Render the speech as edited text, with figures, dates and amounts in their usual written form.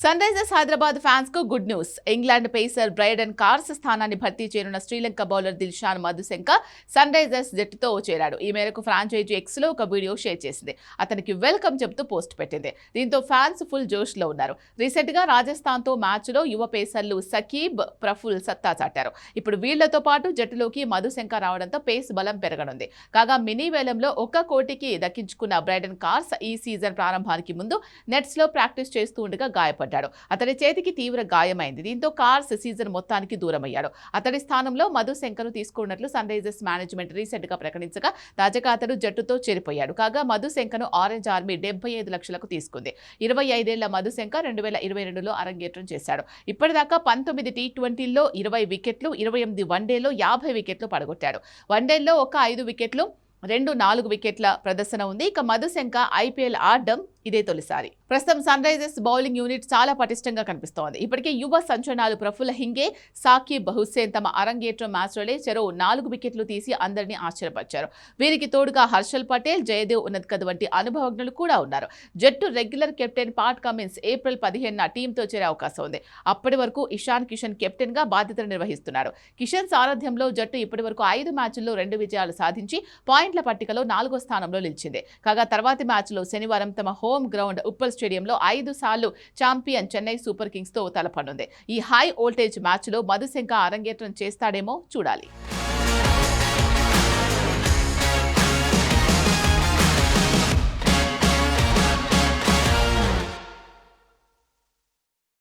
Sun Risers Hyderabad fans కు good news. England pacer Brydon Carse స్థానాన్ని భర్తీ చేయనున్న Sri Lanka bowler Dilshan Madushanka Sunrisers జట్టుతో చేరాడు. ఈ మేరకు ఫ్రాంచైజీ ఎక్స్ లో ఒక వీడియో షేర్ చేసింది. అతనికి వెల్కమ్ చెబుతూ పోస్ట్ పెట్టింది. దీంతో ఫ్యాన్స్ ఫుల్ జోష్ లో ఉన్నారు. రీసెంట్ గా రాజస్థాన్ తో మ్యాచ్ లో యువ పేసర్లు సకీబ్, ప్రఫుల్ సత్తా చాటారు. ఇప్పుడు వీళ్లతో పాటు జట్టులోకి మధుశంక రావడంతో పేస్ బలం పెరగనుంది. కాగా మినీ వేలంలో 1 కోటికి దక్కించుకున్న బ్రైడన్ కార్స్ ఈ సీజన్ ప్రారంభానికి ముందు నెట్స్ లో ప్రాక్టీస్ చేస్తూ ఉండగా గాయపడ్డాడు. అతడి చేతికి తీవ్ర గాయమైంది. దీంతో కార్స్ సీజన్ మొత్తానికి దూరమయ్యాడు. అతడి స్థానంలో మధుశంకను తీసుకున్నట్లు సన్ రైజర్స్ మేనేజ్మెంట్ రీసెంట్ గా ప్రకటించగా తాజాగా అతడు జట్టుతో చేరిపోయాడు. కాగా మధుశంకను ఆరెంజ్ ఆర్మీ 75 లక్షలకు తీసుకుంది. 25 ఏళ్ల మధుశంక 2022లో అరంగేట్రం చేశాడు. ఇప్పటిదాకా 19 టీ20ల్లో 20 వికెట్లు, 28 వన్డేలో 50 వికెట్లు పడగొట్టాడు. వన్డేల్లో 5 వికెట్లు, 4 వికెట్ల ప్రదర్శన ఉంది. ఇక మధుశంక ఐపీఎల్ ఆడడం ఇదే తొలిసారి. ప్రస్తుతం సన్ రైజర్స్ బౌలింగ్ యూనిట్ చాలా పటిష్టంగా కనిపిస్తోంది. ఇప్పటికే యువ సంచలనాలు ప్రఫుల్ హింగే, సాకిబ్ హుస్సేన్ తమ అరంగేట్రం మ్యాచ్లోనే చెరో 4 వికెట్లు తీసి అందరినీ ఆశ్చర్యపరిచారు. వీరికి తోడుగా హర్షల్ పటేల్, జయదేవ్ ఉన్నద్కద్ వంటి అనుభవజ్ఞులు కూడా ఉన్నారు. జట్టు regular captain Pat Cummins April 15న టీంతో చేరే అవకాశం ఉంది. అప్పటి వరకు ఇషాన్ కిషన్ కెప్టెన్ గా బాధ్యతలు నిర్వహిస్తున్నారు. కిషన్ సారథ్యంలో జట్టు ఇప్పటి వరకు 5 మ్యాచ్ల్లో 2 విజయాలు సాధించి పాయింట్ల పట్టికలో 4వ స్థానంలో నిలిచింది. కాగా తర్వాతి మ్యాచ్లో శనివారం తమ హోమ్ గ్రౌండ్ ఉప్పల్ స్టేడియంలో 5 సార్లు ఛాంపియన్ చెన్నై సూపర్ కింగ్స్ తో తలపనుంది. ఈ హై వోల్టేజ్ మ్యాచ్ లో మధుశంక అరంగేట్రం చేస్తాడేమో చూడాలి.